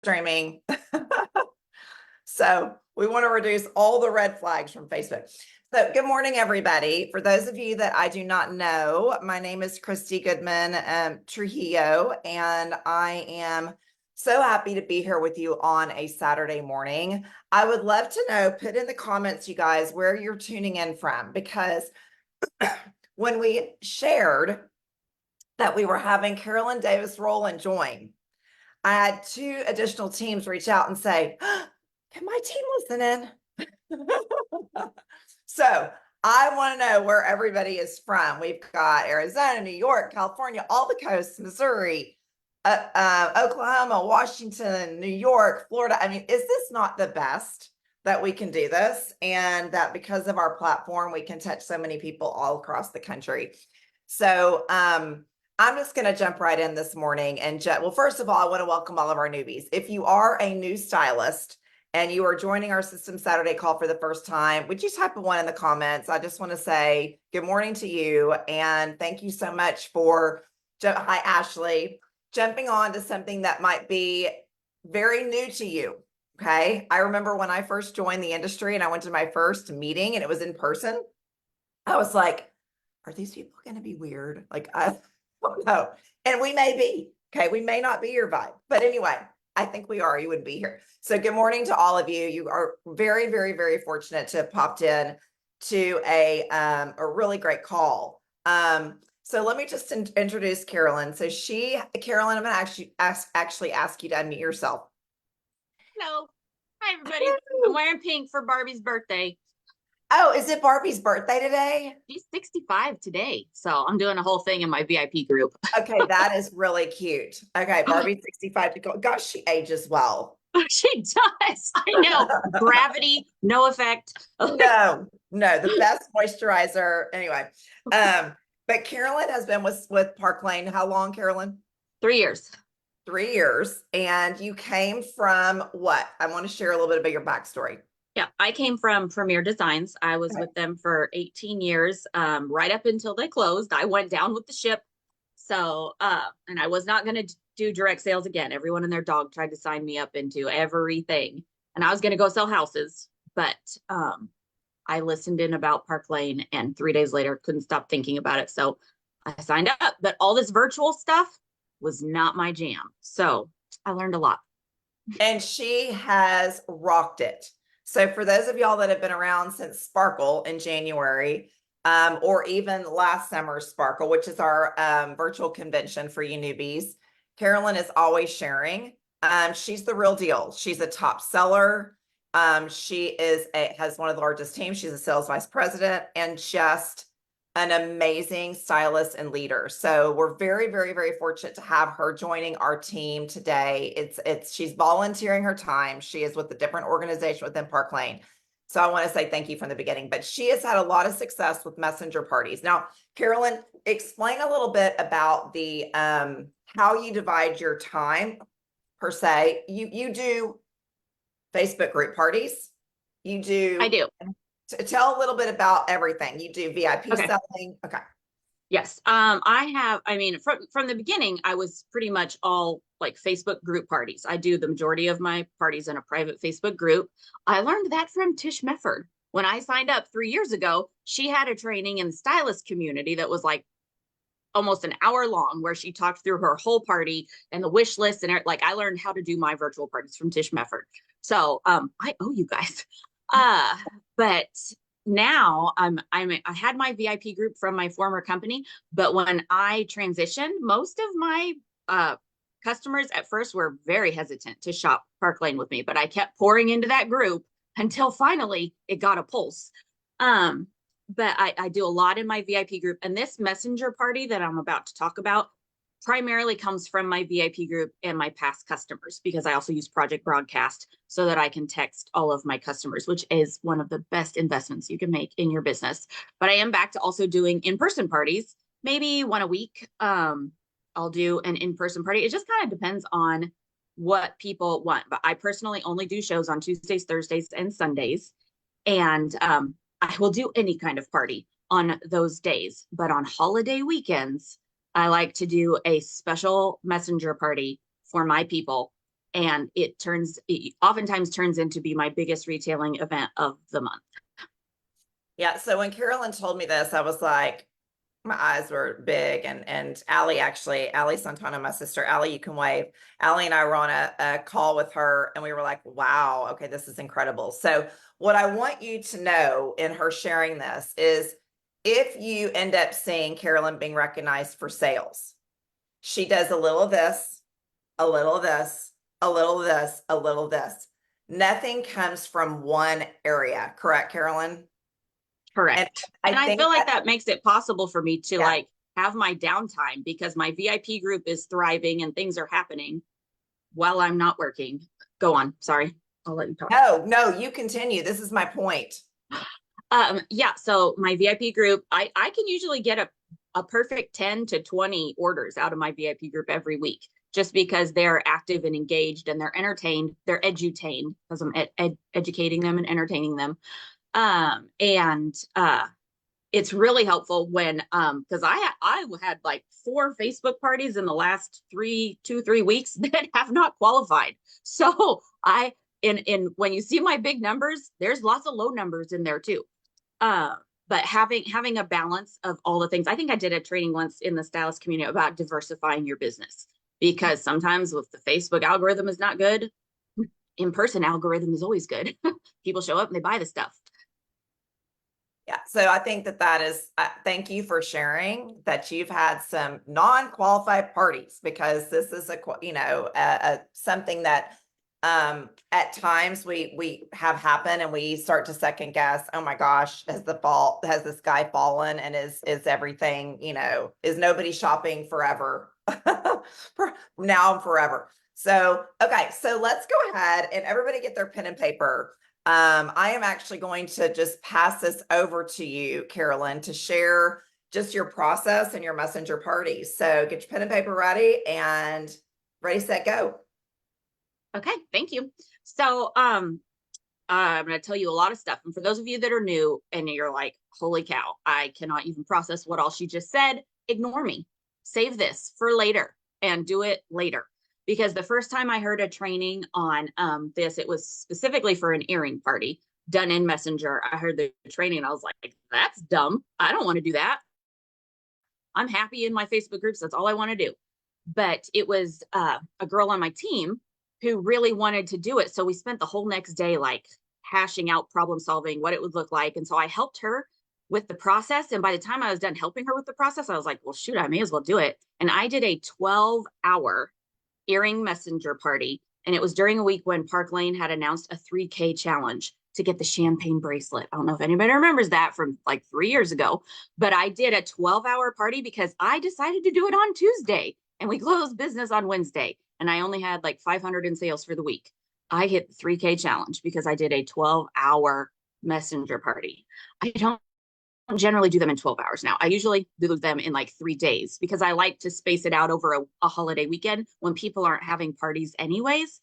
streaming. So we want to reduce all the red flags from Facebook. So good morning, everybody. For those of you that I do not know, my name is Christy Goodman Trujillo, and I am so happy to be here with you on a Saturday morning. I would love to know, put in the comments, you guys, where you're tuning in from, because when we shared that we were having Carolyn Davis-Rohlin join, I had 2 additional teams reach out and say, can my team listen in? So I want to know where everybody is from. We've got Arizona, New York, California, all the coasts, Missouri, Oklahoma, Washington, New York, Florida. I mean, is this not the best that we can do this? And that because of our platform, we can touch so many people all across the country. So I'm just going to jump right in this morning. And well, first of all, I want to welcome all of our newbies. If you are a new stylist and you are joining our System Saturday call for the first time, would you type a 1 in the comments? I just want to say good morning to you. And thank you so much for, hi, Ashley, jumping on to something that might be very new to you. Okay. I remember when I first joined the industry and I went to my first meeting and it was in person. I was like, are these people going to be weird? Like, I don't know. And we may be, okay. We may not be your vibe, but anyway, I think we are. You wouldn't be here. So good morning to all of you. You are very, very, very fortunate to have popped in to a really great call. So let me just introduce Carolyn. So Carolyn, I'm going to actually ask you to unmute yourself. Hello. Hi, everybody. I'm wearing pink for Barbie's birthday. Oh, is it Barbie's birthday today? She's 65 today. So I'm doing a whole thing in my VIP group. Okay, that is really cute. Okay, Barbie's 65 to go. Gosh, she ages well. She does. I know. Gravity, no effect. No, the best moisturizer. Anyway, but Carolyn has been with Park Lane. How long, Carolyn? 3 years. 3 years. And you came from what? I want to share a little bit about your backstory. Yeah, I came from Premier Designs. I was with them for 18 years, right up until they closed. I went down with the ship. So, and I was not going to do direct sales again. Everyone and their dog tried to sign me up into everything. And I was going to go sell houses, but I listened in about Park Lane and 3 days later couldn't stop thinking about it. So I signed up, but all this virtual stuff was not my jam. So I learned a lot. And she has rocked it. So for those of y'all that have been around since Sparkle in January, or even last summer's Sparkle, which is our virtual convention for you newbies, Carolyn is always sharing. She's the real deal. She's a top seller. She has one of the largest teams. She's a sales vice president and just an amazing stylist and leader. So we're very, very, very fortunate to have her joining our team today. She's volunteering her time. She is with a different organization within Park Lane. So I want to say thank you from the beginning, but she has had a lot of success with messenger parties. Now, Carolyn, explain a little bit about the how you divide your time per se. You do Facebook group parties. You do. I do. Tell a little bit about everything. You do VIP selling. Okay. Yes. From the beginning, I was pretty much all like Facebook group parties. I do the majority of my parties in a private Facebook group. I learned that from Tish Mefford. When I signed up 3 years ago, she had a training in the stylist community that was like almost an hour long, where she talked through her whole party and the wish list. And like, I learned how to do my virtual parties from Tish Mefford. So I owe you guys. But now I had my VIP group from my former company, but when I transitioned, most of my customers at first were very hesitant to shop Park Lane with me, but I kept pouring into that group until finally it got a pulse. But I do a lot in my VIP group, and this messenger party that I'm about to talk about primarily comes from my VIP group and my past customers, because I also use Project Broadcast so that I can text all of my customers, which is one of the best investments you can make in your business. But I am back to also doing in-person parties, maybe 1 a week. I'll do an in-person party. It just kind of depends on what people want. But I personally only do shows on Tuesdays, Thursdays, and Sundays. And I will do any kind of party on those days. But on holiday weekends, I like to do a special messenger party for my people. And it oftentimes turns into be my biggest retailing event of the month. Yeah. So when Carolyn told me this, I was like, my eyes were big. And Allie Santana, my sister, Allie, you can wave. Allie and I were on a call with her, and we were like, wow, okay, this is incredible. So what I want you to know in her sharing this is, if you end up seeing Carolyn being recognized for sales, she does a little of this, a little of this, a little of this, a little of this. Nothing comes from one area, correct, Carolyn? And Correct. I And I think feel like that, that makes it possible for me to yeah. like have my downtime because my VIP group is thriving and things are happening while I'm not working. Go on. Sorry. I'll let you talk. No, you continue. This is my point. Yeah, so my VIP group, I can usually get a perfect 10 to 20 orders out of my VIP group every week, just because they're active and engaged and they're entertained, they're edutained, because I'm educating them and entertaining them. And it's really helpful when because I had like 4 Facebook parties in the last 3 weeks that have not qualified. So I in when you see my big numbers, there's lots of low numbers in there too. But having a balance of all the things. I think I did a training once in the stylist community about diversifying your business, because sometimes if the Facebook algorithm is not good, in-person algorithm is always good. People show up and they buy the stuff. Yeah. So I think that is, thank you for sharing that you've had some non-qualified parties, because this is something that at times we have happen, and we start to second guess, oh my gosh, has the sky fallen, and is everything, is nobody shopping forever from now and forever. So, okay, so let's go ahead and everybody get their pen and paper. I am actually going to just pass this over to you, Carolyn, to share just your process and your messenger parties. So get your pen and paper ready, and ready, set, go. Okay, thank you. So I'm going to tell you a lot of stuff. And for those of you that are new and you're like, holy cow, I cannot even process what all she just said, ignore me. Save this for later and do it later. Because the first time I heard a training on this, it was specifically for an earring party done in Messenger. I heard the training and I was like, that's dumb. I don't want to do that. I'm happy in my Facebook groups. That's all I want to do. But it was a girl on my team who really wanted to do it. So we spent the whole next day like hashing out problem solving, what it would look like. And so I helped her with the process. And by the time I was done helping her with the process, I was like, well, shoot, I may as well do it. And I did a 12-hour earring messenger party. And it was during a week when Park Lane had announced a 3K challenge to get the champagne bracelet. I don't know if anybody remembers that from like 3 years ago, but I did a 12-hour party because I decided to do it on Tuesday and we closed business on Wednesday. And I only had like 500 in sales for the week. I hit the 3K challenge because I did a 12-hour messenger party. I don't generally do them in 12 hours now. I usually do them in like 3 days because I like to space it out over a holiday weekend when people aren't having parties anyways.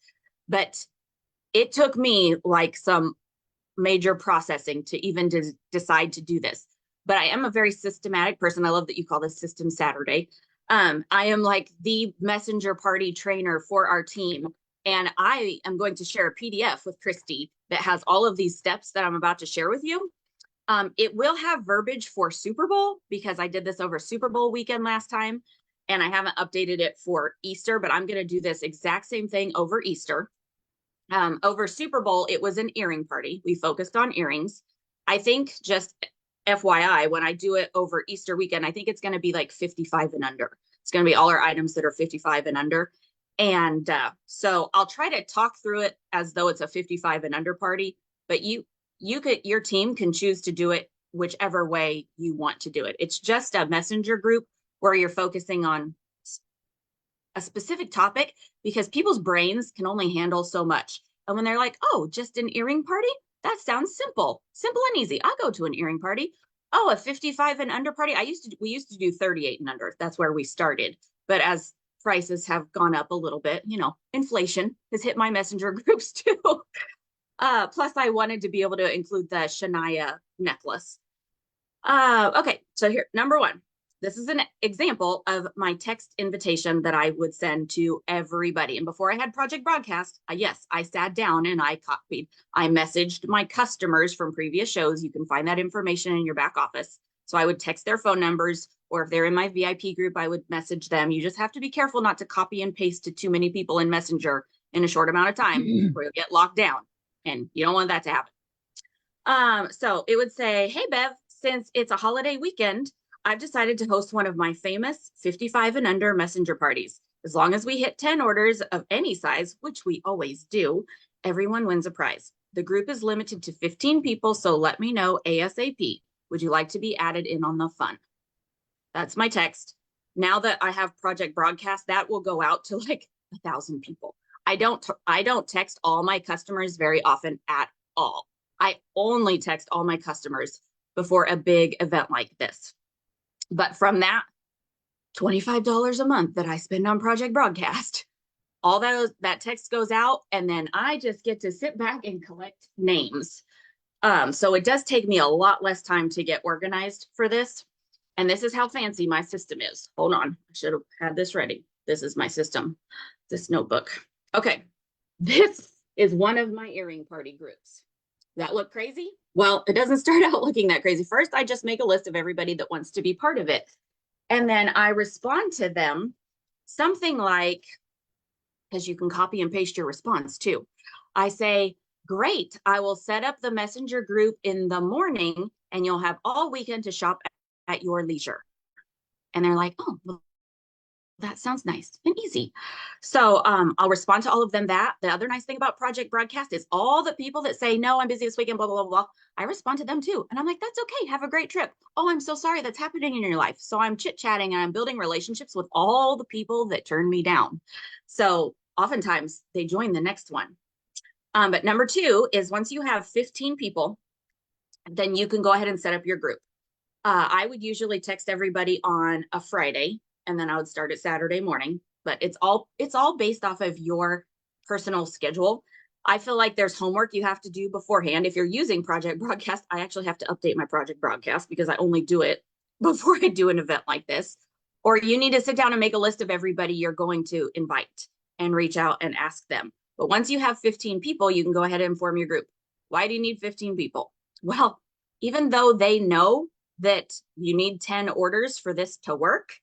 But it took me like some major processing to even decide to do this. But I am a very systematic person. I love that you call this System Saturday. I am like the messenger party trainer for our team. And I am going to share a PDF with Christy that has all of these steps that I'm about to share with you. It will have verbiage for Super Bowl because I did this over Super Bowl weekend last time and I haven't updated it for Easter, but I'm going to do this exact same thing over Easter. Over Super Bowl, it was an earring party. We focused on earrings. I think, just FYI, when I do it over Easter weekend, I think it's going to be like 55 and under. It's going to be all our items that are 55 and under. And so I'll try to talk through it as though it's a 55 and under party, but your team can choose to do it whichever way you want to do it. It's just a messenger group where you're focusing on a specific topic because people's brains can only handle so much. And when they're like, oh, just an earring party? That sounds simple and easy. I'll go to an earring party. Oh, a 55 and under party. We used to do 38 and under. That's where we started. But as prices have gone up a little bit, inflation has hit my messenger groups too. Plus I wanted to be able to include the Shania necklace. Okay, so here, number one, this is an example of my text invitation that I would send to everybody. And before I had Project Broadcast, yes, I sat down and I messaged my customers from previous shows. You can find that information in your back office. So I would text their phone numbers, or if they're in my VIP group, I would message them. You just have to be careful not to copy and paste to too many people in Messenger in a short amount of time or you'll get locked down. And you don't want that to happen. So it would say, hey, Bev, since it's a holiday weekend, I've decided to host one of my famous 55 and under messenger parties. As long as we hit 10 orders of any size, which we always do, everyone wins a prize. The group is limited to 15 people, so let me know ASAP. Would you like to be added in on the fun? That's my text. Now that I have Project Broadcast, that will go out to like 1,000 people. I don't text all my customers very often at all. I only text all my customers before a big event like this. But from that $25 a month that I spend on Project Broadcast, all that text goes out, and then I just get to sit back and collect names. So it does take me a lot less time to get organized for this. And this is how fancy my system is. Hold on, I should have had this ready. This is my system, this notebook. Okay, this is one of my earring party groups. That look crazy? Well, it doesn't start out looking that crazy. First, I just make a list of everybody that wants to be part of it. And then I respond to them something like, because you can copy and paste your response too. I say, great, I will set up the messenger group in the morning and you'll have all weekend to shop at your leisure. And they're like, oh, well, that sounds nice and easy. So I'll respond to all of them that. The other nice thing about Project Broadcast is all the people that say, no, I'm busy this weekend, blah, blah, blah, blah. I respond to them too. And I'm like, that's okay. Have a great trip. Oh, I'm so sorry that's happening in your life. So I'm chit-chatting and I'm building relationships with all the people that turn me down. So oftentimes they join the next one. But number 2 is once you have 15 people, then you can go ahead and set up your group. I would usually text everybody on a Friday, and then I would start it Saturday morning, but it's all based off of your personal schedule. I feel like there's homework you have to do beforehand. If you're using Project Broadcast, I actually have to update my Project Broadcast because I only do it before I do an event like this. Or you need to sit down and make a list of everybody you're going to invite and reach out and ask them. But once you have 15 people, you can go ahead and form your group. Why do you need 15 people? Well, even though they know that you need 10 orders for this to work,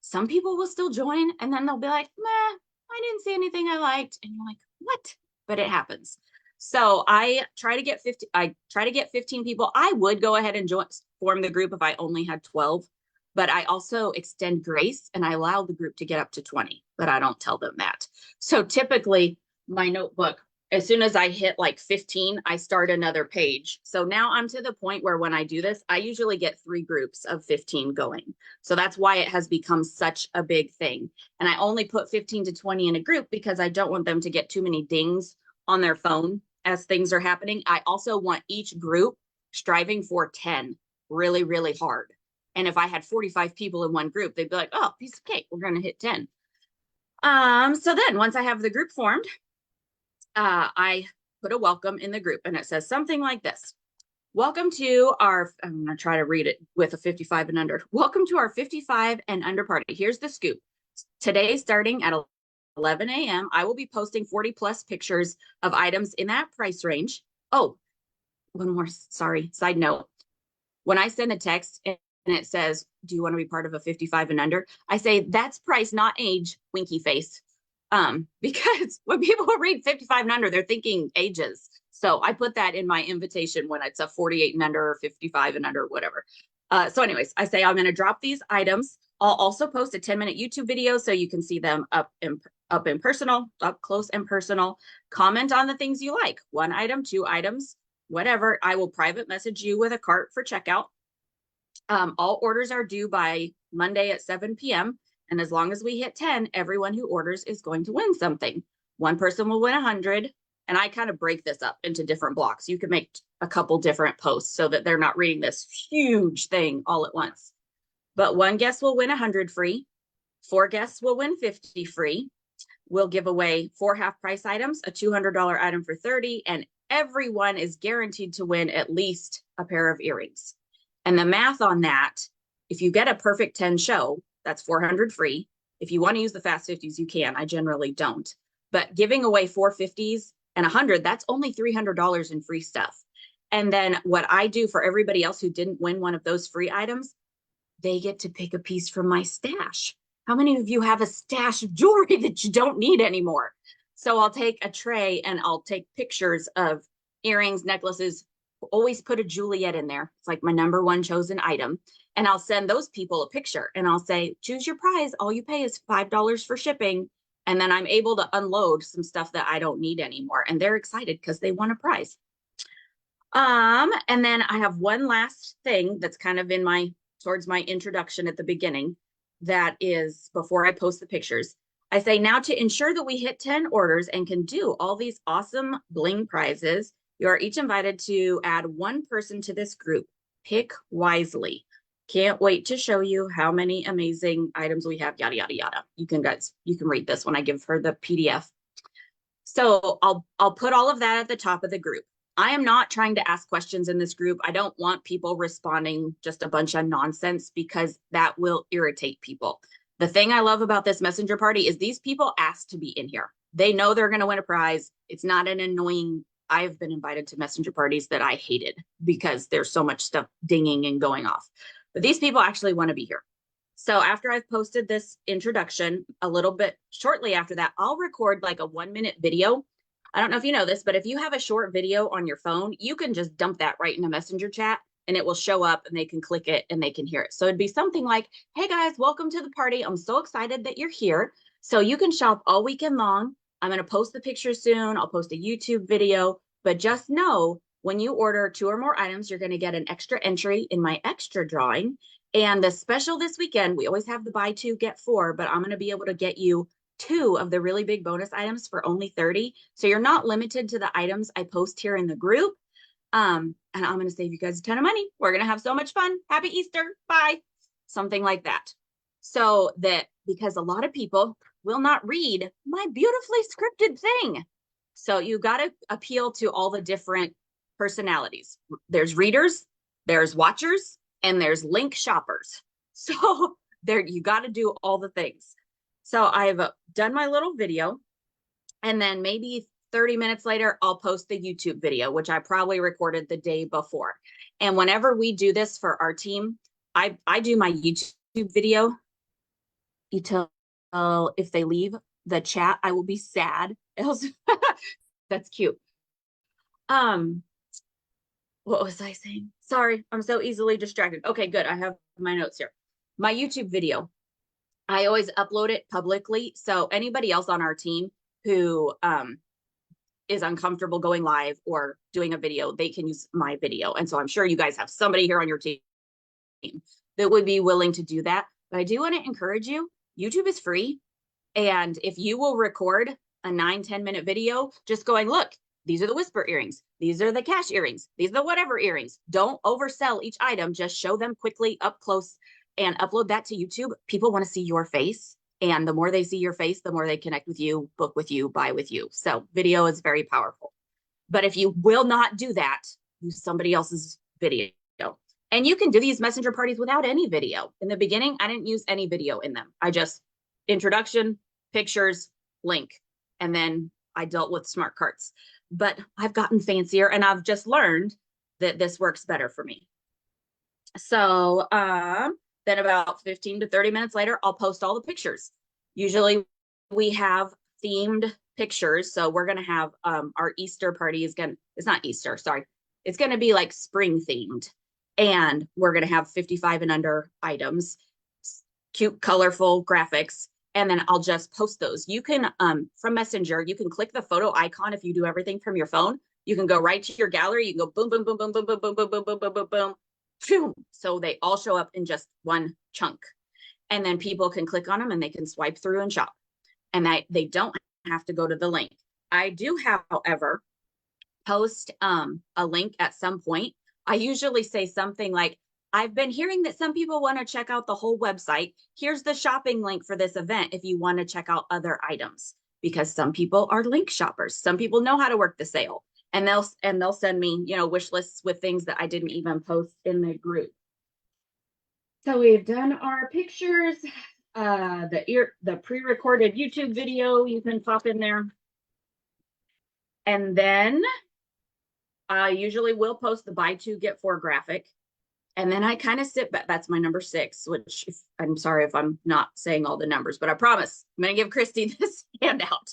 some people will still join and then they'll be like, meh, I didn't see anything I liked. And you're like, what? But it happens. So I try to get 15 people. I would go ahead and form the group if I only had 12, but I also extend grace and I allow the group to get up to 20, but I don't tell them that. So typically my notebook, as soon as I hit like 15, I start another page. So now I'm to the point where when I do this, I usually get 3 groups of 15 going. So that's why it has become such a big thing. And I only put 15 to 20 in a group because I don't want them to get too many dings on their phone as things are happening. I also want each group striving for 10 really, really hard. And if I had 45 people in one group, they'd be like, oh, piece of cake, we're going to hit 10. So then once I have the group formed, I put a welcome in the group and it says something like this. Welcome to our, I'm going to try to read it with a 55 and under. Welcome to our 55 and under party. Here's the scoop. Today, starting at 11 a.m., I will be posting 40 plus pictures of items in that price range. Oh, one more, sorry, side note. When I send a text and it says, do you want to be part of a 55 and under? I say, that's price, not age, winky face. Because when people read 55 and under, they're thinking ages. So I put that in my invitation when it's a 48 and under or 55 and under, whatever. So anyways, I say I'm going to drop these items. I'll also post a 10-minute YouTube video so you can see them up close and personal. Comment on the things you like. 1 item, 2 items, whatever. I will private message you with a cart for checkout. All orders are due by Monday at 7 p.m. And as long as we hit 10, everyone who orders is going to win something. One person will win 100. And I kind of break this up into different blocks. You can make a couple different posts so that they're not reading this huge thing all at once. But 1 guest will win 100 free. 4 guests will win 50 free. We'll give away 4 half price items, a $200 item for 30, and everyone is guaranteed to win at least a pair of earrings. And the math on that if you get a perfect 10 show, that's 400 free. If you want to use the fast 50s, you can. I generally don't. But giving away 450s and 100, that's only $300 in free stuff. And then what I do for everybody else who didn't win one of those free items, they get to pick a piece from my stash. How many of you have a stash of jewelry that you don't need anymore? So I'll take a tray and I'll take pictures of earrings, necklaces, always put a Juliet in there. It's like my number one chosen item. And I'll send those people a picture and I'll say, choose your prize. All you pay is $5 for shipping. And then I'm able to unload some stuff that I don't need anymore. And they're excited because they won a prize. And then I have one last thing that's kind of in my, towards my introduction at the beginning. That is before I post the pictures. I say, now to ensure that we hit 10 orders and can do all these awesome bling prizes, you are each invited to add one person to this group. Pick wisely. Can't wait to show you how many amazing items we have, yada, yada, yada. You can read this when I give her the PDF. So I'll put all of that at the top of the group. I am not trying to ask questions in this group. I don't want people responding just a bunch of nonsense because that will irritate people. The thing I love about this messenger party is these people asked to be in here. They know they're going to win a prize. It's not an annoying, I've been invited to messenger parties that I hated because there's so much stuff dinging and going off. But these people actually want to be here. So after I've posted this introduction, a little bit shortly after that, I'll record like a 1-minute video. I don't know if you know this, but if you have a short video on your phone, you can just dump that right in a messenger chat and it will show up and they can click it and they can hear it. So it'd be something like, hey guys, welcome to the party. I'm so excited that you're here. So you can shop all weekend long. I'm going to post the pictures soon. I'll post a YouTube video, but just know when you order 2 or more items, you're going to get an extra entry in my extra drawing. And the special this weekend, we always have the buy 2, get 4, but I'm going to be able to get you 2 of the really big bonus items for only 30. So you're not limited to the items I post here in the group. And I'm going to save you guys a ton of money. We're going to have so much fun. Happy Easter. Bye. Something like that. So that because a lot of people will not read my beautifully scripted thing. So you got to appeal to all the different personalities. There's readers, there's watchers, and there's link shoppers. So there you got to do all the things. So I've done my little video and then maybe 30 minutes later, I'll post the YouTube video, which I probably recorded the day before. And whenever we do this for our team, I do my YouTube video. You tell if they leave the chat, I will be sad. Else, that's cute. What was I saying? Sorry, I'm so easily distracted. Okay, good. I have my notes here. My YouTube video, I always upload it publicly. So anybody else on our team who is uncomfortable going live or doing a video, they can use my video. And so I'm sure you guys have somebody here on your team that would be willing to do that. But I do want to encourage you, YouTube is free. And if you will record a 9-10 minute video, just going, look, these are the whisper earrings. These are the cash earrings. These are the whatever earrings. Don't oversell each item. Just show them quickly up close and upload that to YouTube. People want to see your face. And the more they see your face, the more they connect with you, book with you, buy with you. So video is very powerful. But if you will not do that, use somebody else's video. And you can do these messenger parties without any video. In the beginning, I didn't use any video in them. I just introduction, pictures, link, and then I dealt with smart carts. But I've gotten fancier and I've just learned that this works better for me. So then about 15 to 30 minutes later, I'll post all the pictures. Usually we have themed pictures. So we're going to have our Easter party is going to, it's not Easter, sorry. It's going to be like spring themed. And we're going to have 55 and under items, cute, colorful graphics. And then I'll just post those. You can, from Messenger, you can click the photo icon if you do everything from your phone. You can go right to your gallery. You can go boom, boom, boom, boom, boom, boom, boom, boom, boom, boom, boom, boom, boom, boom. So they all show up in just one chunk. And then people can click on them and they can swipe through and shop. And they don't have to go to the link. I do, however, post a link at some point. I usually say something like, I've been hearing that some people want to check out the whole website. Here's the shopping link for this event if you want to check out other items, because some people are link shoppers. Some people know how to work the sale, and they'll send me, wish lists with things that I didn't even post in the group. So we've done our pictures, the pre-recorded YouTube video you can pop in there. And then I usually will post the buy two, get four graphic. And then I kind of sit back. That's my number 6, which I'm sorry if I'm not saying all the numbers, but I promise I'm going to give Christy this handout.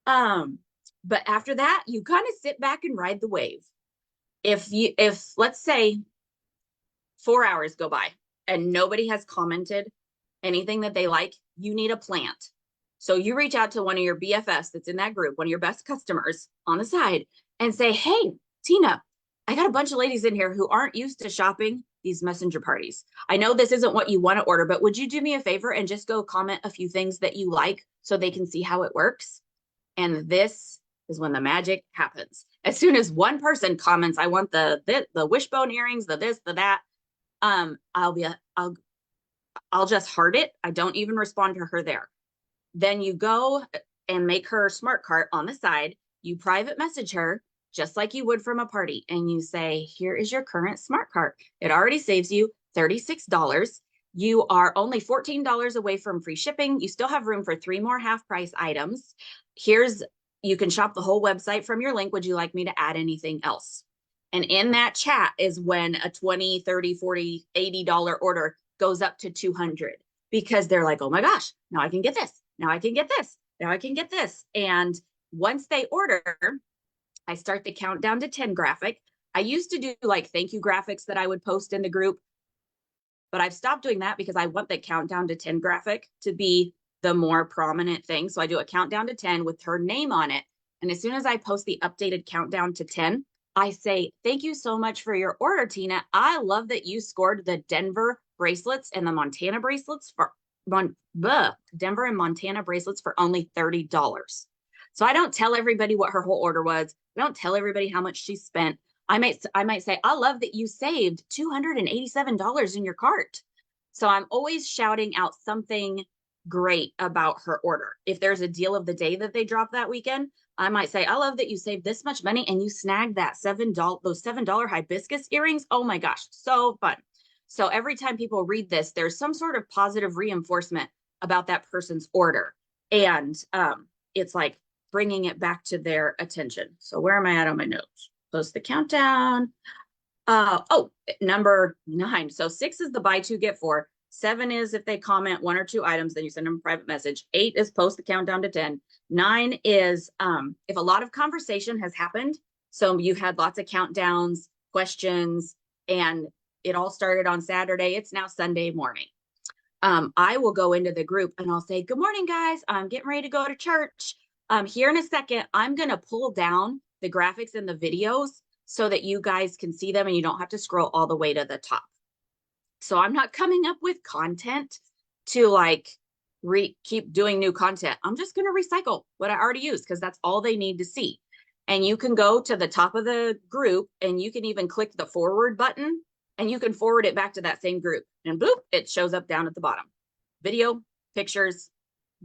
But after that, you kind of sit back and ride the wave. If let's say 4 hours go by and nobody has commented anything that they like, you need a plant. So you reach out to one of your BFFs that's in that group, one of your best customers on the side, and say, hey, Tina, I got a bunch of ladies in here who aren't used to shopping these messenger parties. I know this isn't what you want to order, but would you do me a favor and just go comment a few things that you like so they can see how it works? And this is when the magic happens. As soon as one person comments, I want the wishbone earrings, the this, the that, I'll just heart it. I don't even respond to her there. Then you go and make her smart cart on the side. You private message her just like you would from a party. And you say, here is your current smart cart. It already saves you $36. You are only $14 away from free shipping. You still have room for 3 more half price items. You can shop the whole website from your link. Would you like me to add anything else? And in that chat is when a $20, $30, $40, $80 order goes up to $200 because they're like, oh my gosh, now I can get this. Now I can get this. Now I can get this. And once they order, I start the countdown to 10 graphic. I used to do like thank you graphics that I would post in the group, but I've stopped doing that because I want the countdown to 10 graphic to be the more prominent thing. So I do a countdown to 10 with her name on it. And as soon as I post the updated countdown to 10, I say, thank you so much for your order, Tina. I love that you scored the Denver bracelets and the Montana bracelets for Denver and Montana bracelets for only $30. So I don't tell everybody what her whole order was. I don't tell everybody how much she spent. I might say, I love that you saved $287 in your cart. So I'm always shouting out something great about her order. If there's a deal of the day that they drop that weekend, I might say, I love that you saved this much money and you snagged that those $7 hibiscus earrings. Oh my gosh, so fun. So every time people read this, there's some sort of positive reinforcement about that person's order. And it's like bringing it back to their attention. So where am I at on my notes? Post the countdown. Number 9. So 6 is the buy 2, get 4. 7 is if they comment 1 or 2 items, then you send them a private message. 8 is post the countdown to 10. 9 is if a lot of conversation has happened. So you had lots of countdowns, questions, and it all started on Saturday. It's now Sunday morning. I will go into the group and I'll say, good morning, guys. I'm getting ready to go to church. Here in a second, I'm going to pull down the graphics and the videos so that you guys can see them and you don't have to scroll all the way to the top. So I'm not coming up with content to like keep doing new content. I'm just going to recycle what I already used because that's all they need to see. And you can go to the top of the group and you can even click the forward button and you can forward it back to that same group. And boop, it shows up down at the bottom. Video, pictures,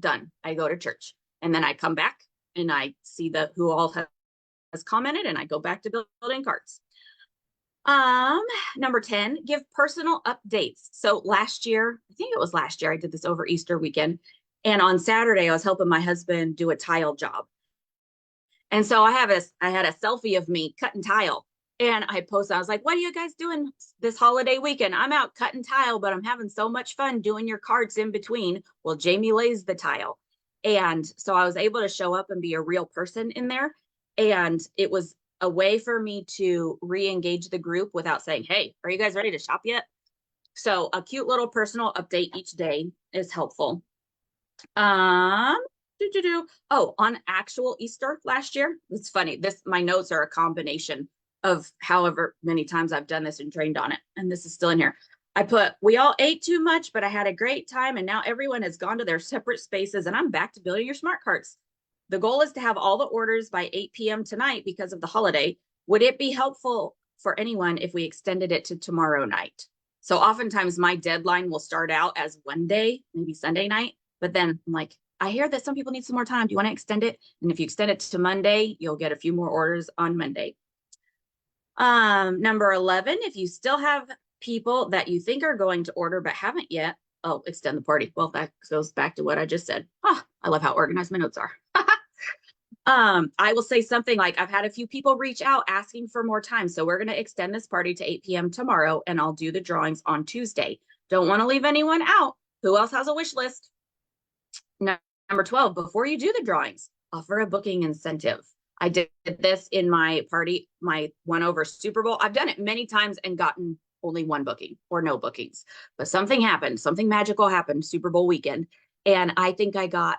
done. I go to church. And then I come back and I see who all has commented and I go back to building carts. Number 10, give personal updates. So last year, I think it was last year, I did this over Easter weekend. And on Saturday, I was helping my husband do a tile job. And so I had a selfie of me cutting tile. And I posted, I was like, what are you guys doing this holiday weekend? I'm out cutting tile, but I'm having so much fun doing your carts in between. Well, Jamie lays the tile. And so I was able to show up and be a real person in there. And it was a way for me to re-engage the group without saying, hey, are you guys ready to shop yet? So a cute little personal update each day is helpful. On actual Easter last year, it's funny. My notes are a combination of however many times I've done this and trained on it. And this is still in here. I put, we all ate too much, but I had a great time. And now everyone has gone to their separate spaces and I'm back to building your smart carts. The goal is to have all the orders by 8 p.m. tonight because of the holiday. Would it be helpful for anyone if we extended it to tomorrow night? So oftentimes my deadline will start out as one day, maybe Sunday night, but then I'm like, I hear that some people need some more time. Do you want to extend it? And if you extend it to Monday, you'll get a few more orders on Monday. Number 11, if you still have people that you think are going to order but haven't yet. Oh, extend the party. Well, that goes back to what I just said. Oh, I love how organized my notes are. I will say something like, I've had a few people reach out asking for more time. So we're going to extend this party to 8 p.m. tomorrow, and I'll do the drawings on Tuesday. Don't want to leave anyone out. Who else has a wish list? Number 12, before you do the drawings, offer a booking incentive. I did this in my party, my one over Super Bowl. I've done it many times and gotten only one booking or no bookings, but something happened, something magical happened Super Bowl weekend. And I think I got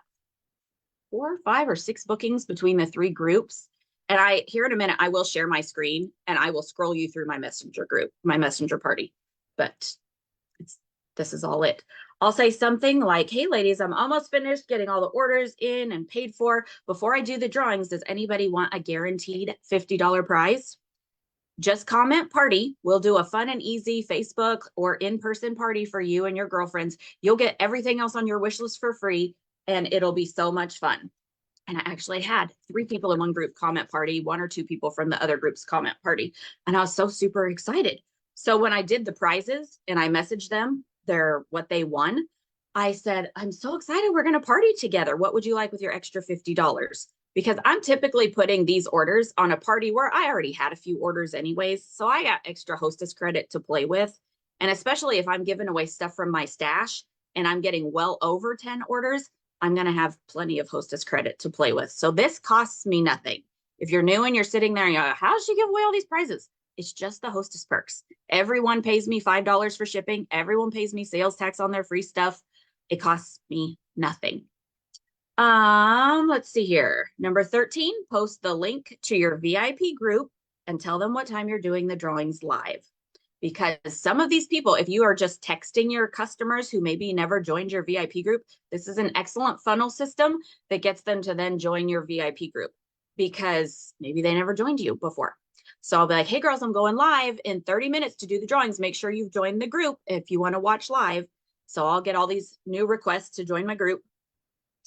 4, 5, or 6 bookings between the 3 groups. And here in a minute, I will share my screen and I will scroll you through my messenger group, my messenger party. But this is all it. I'll say something like, hey ladies, I'm almost finished getting all the orders in and paid for. Before I do the drawings, does anybody want a guaranteed $50 prize? Just comment party. We'll do a fun and easy Facebook or in-person party for you and your girlfriends. You'll get everything else on your wish list for free, and it'll be so much fun. And I actually had 3 people in one group comment party, 1 or 2 people from the other group's comment party. And I was so super excited. So when I did the prizes and I messaged them what they won, I said, I'm so excited. We're going to party together. What would you like with your extra $50? Because I'm typically putting these orders on a party where I already had a few orders anyways. So I got extra hostess credit to play with. And especially if I'm giving away stuff from my stash and I'm getting well over 10 orders, I'm going to have plenty of hostess credit to play with. So this costs me nothing. If you're new and you're sitting there and you're like, how does she give away all these prizes? It's just the hostess perks. Everyone pays me $5 for shipping. Everyone pays me sales tax on their free stuff. It costs me nothing. Let's see here. Number 13, post the link to your VIP group and tell them what time you're doing the drawings live. Because some of these people, if you are just texting your customers who maybe never joined your VIP group, this is an excellent funnel system that gets them to then join your VIP group because maybe they never joined you before. So I'll be like, hey girls, I'm going live in 30 minutes to do the drawings. Make sure you've joined the group if you want to watch live. So I'll get all these new requests to join my group.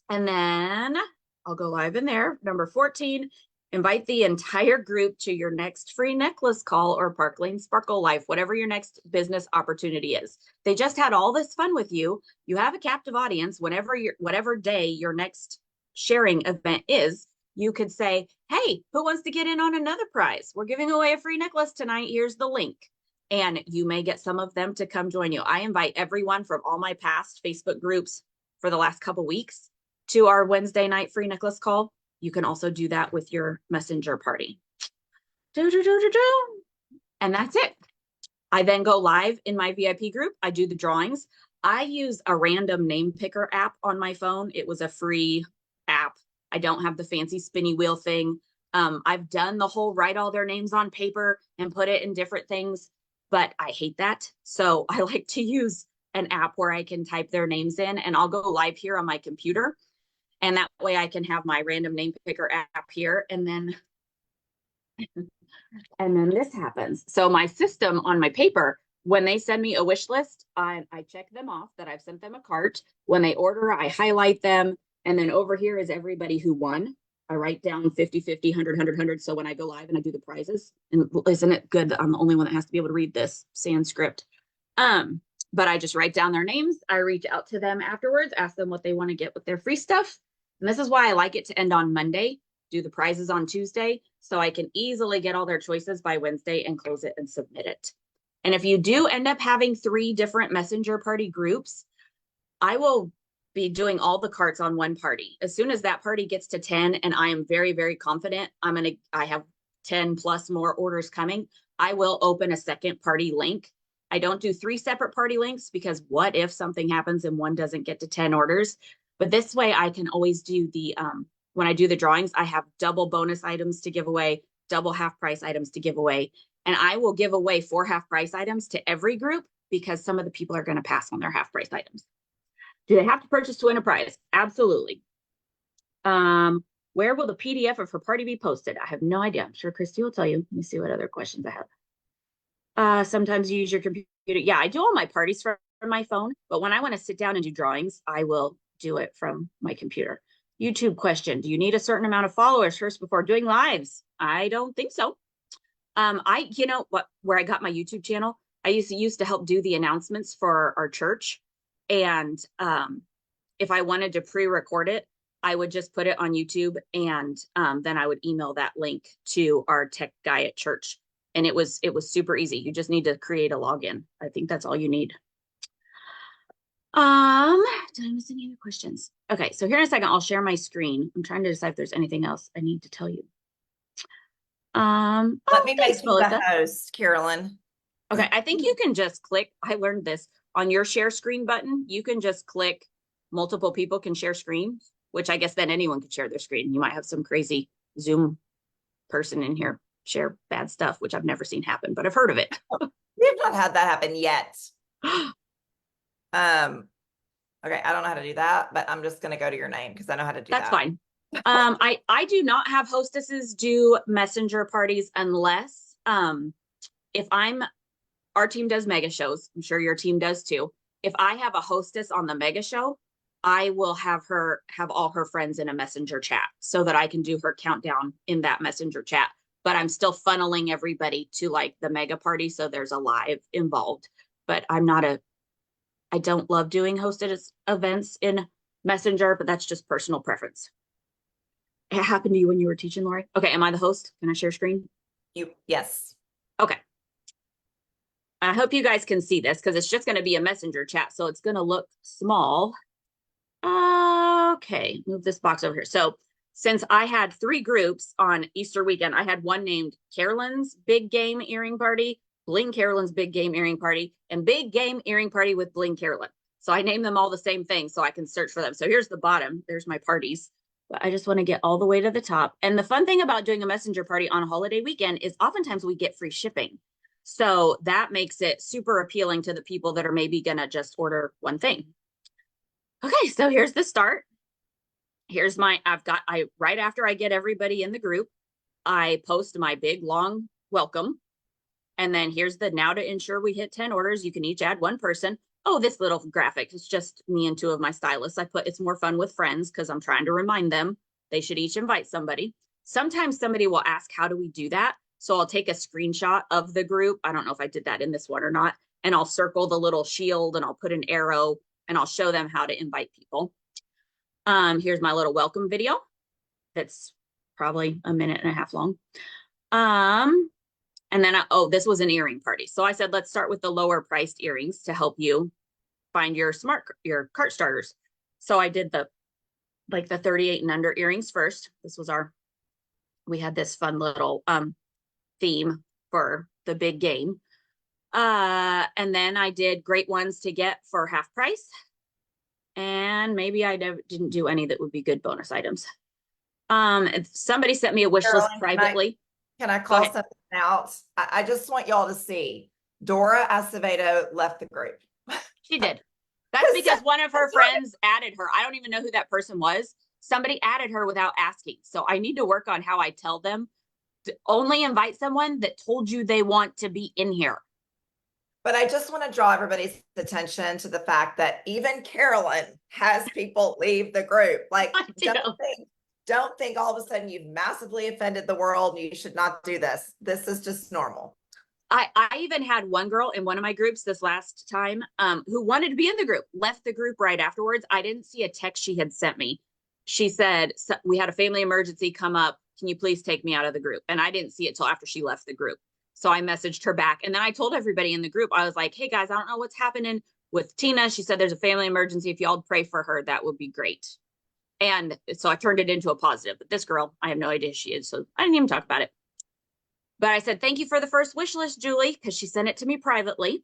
And then I'll go live in there. Number 14, invite the entire group to your next free necklace call or Park Lane Sparkle Life, whatever your next business opportunity is. They just had all this fun with you. You have a captive audience. Whatever day your next sharing event is, you could say, hey, who wants to get in on another prize? We're giving away a free necklace tonight. Here's the link. And you may get some of them to come join you. I invite everyone from all my past Facebook groups for the last couple weeks to our Wednesday night free necklace call. You can also do that with your messenger party. And that's it. I then go live in my VIP group. I do the drawings. I use a random name picker app on my phone. It was a free app. I don't have the fancy spinny wheel thing. I've done the whole write all their names on paper and put it in different things, but I hate that. So I like to use an app where I can type their names in, and I'll go live here on my computer. And that way I can have my random name picker app here. And then this happens. So my system on my paper, when they send me a wish list, I check them off that I've sent them a cart. When they order, I highlight them. And then over here is everybody who won. I write down 50, 50, 100, 100, 100. So when I go live and I do the prizes, and isn't it good that I'm the only one that has to be able to read this Sanskrit? But I just write down their names. I reach out to them afterwards, ask them what they want to get with their free stuff. And this is why I like it to end on Monday, do the prizes on Tuesday, so I can easily get all their choices by Wednesday and close it and submit it. And if you do end up having 3 different messenger party groups, I will be doing all the carts on one party. As soon as that party gets to 10, and I am very, very confident I have 10 plus more orders coming, I will open a second party link. I don't do 3 separate party links because what if something happens and one doesn't get to 10 orders? But this way I can always do the, when I do the drawings, I have double bonus items to give away, double half price items to give away. And I will give away 4 half price items to every group because some of the people are going to pass on their half price items. Do they have to purchase to win a prize? Absolutely. Where will the PDF of her party be posted? I have no idea. I'm sure Christy will tell you. Let me see what other questions I have. Sometimes you use your computer. Yeah, I do all my parties from my phone, but when I want to sit down and do drawings, I will do it from my computer. YouTube question. Do you need a certain amount of followers first before doing lives? I don't think so. You know what, where I got my YouTube channel, I used to help do the announcements for our church. And if I wanted to pre-record it, I would just put it on YouTube, and then I would email that link to our tech guy at church. And it was super easy. You just need to create a login. I think that's all you need. Did I miss any other questions? Okay, so here in a second, I'll share my screen. I'm trying to decide if there's anything else I need to tell you. Let me thanks, make you the Melissa. host, Carolyn. Okay, I think you can just click, I learned this, on your share screen button, you can just click multiple people can share screen, which I guess then anyone could share their screen. You might have some crazy Zoom person in here share bad stuff, which I've never seen happen, but I've heard of it. We've not had that happen yet. Okay, I don't know how to do that, but I'm just gonna go to your name because I know how to do That's that. fine. I do not have hostesses do messenger parties unless if our team does mega shows. I'm sure your team does too. If I have a hostess on the mega show, I will have her have all her friends in a messenger chat so that I can do her countdown in that messenger chat. But I'm still funneling everybody to like the mega party, so there's a live involved. But I don't love doing hosted events in messenger, but that's just personal preference. It happened to you when you were teaching, Lori? Okay, am I the host? Can I share screen? Yes. Okay. I hope you guys can see this because it's just going to be a messenger chat, so it's going to look small. Okay, move this box over here. So since I had 3 groups on Easter weekend, I had one named Carolyn's Big Game Earring Party, Bling Carolyn's Big Game Earring Party, and Big Game Earring Party with Bling Carolyn. So I named them all the same thing so I can search for them. So here's the bottom. There's my parties. But I just want to get all the way to the top. And the fun thing about doing a messenger party on a holiday weekend is oftentimes we get free shipping. So that makes it super appealing to the people that are maybe going to just order one thing. Okay, so here's the start. Here's right after I get everybody in the group, I post my big long welcome. And then here's the now to ensure we hit 10 orders, you can each add 1 person. Oh, this little graphic is just me and 2 of my stylists. I put it's more fun with friends because I'm trying to remind them they should each invite somebody. Sometimes somebody will ask, how do we do that? So I'll take a screenshot of the group. I don't know if I did that in this one or not. And I'll circle the little shield and I'll put an arrow and I'll show them how to invite people. Here's my little welcome video. That's probably a minute and a half long. And then, this was an earring party. So I said, let's start with the lower priced earrings to help you find your cart starters. So I did the 38 and under earrings first. This was we had this fun little theme for the big game. And then I did great ones to get for half price. And maybe I didn't do any that would be good bonus items. Somebody sent me a wish list privately. Can I call something out? I just want y'all to see Dora Acevedo left the group. She did. That's because one of her friends added her. I don't even know who that person was. Somebody added her without asking. So I need to work on how I tell them to only invite someone that told you they want to be in here. But I just want to draw everybody's attention to the fact that even Carolyn has people leave the group. Like, don't think all of a sudden you've massively offended the world and you should not do this. This is just normal. I even had one girl in one of my groups this last time who wanted to be in the group, left the group right afterwards. I didn't see a text she had sent me. She said, we had a family emergency come up. Can you please take me out of the group? And I didn't see it till after she left the group. So I messaged her back. And then I told everybody in the group, I was like, hey guys, I don't know what's happening with Tina. She said there's a family emergency. If y'all pray for her, that would be great. And so I turned it into a positive. But this girl, I have no idea who she is. So I didn't even talk about it. But I said, thank you for the first wish list, Julie, because she sent it to me privately.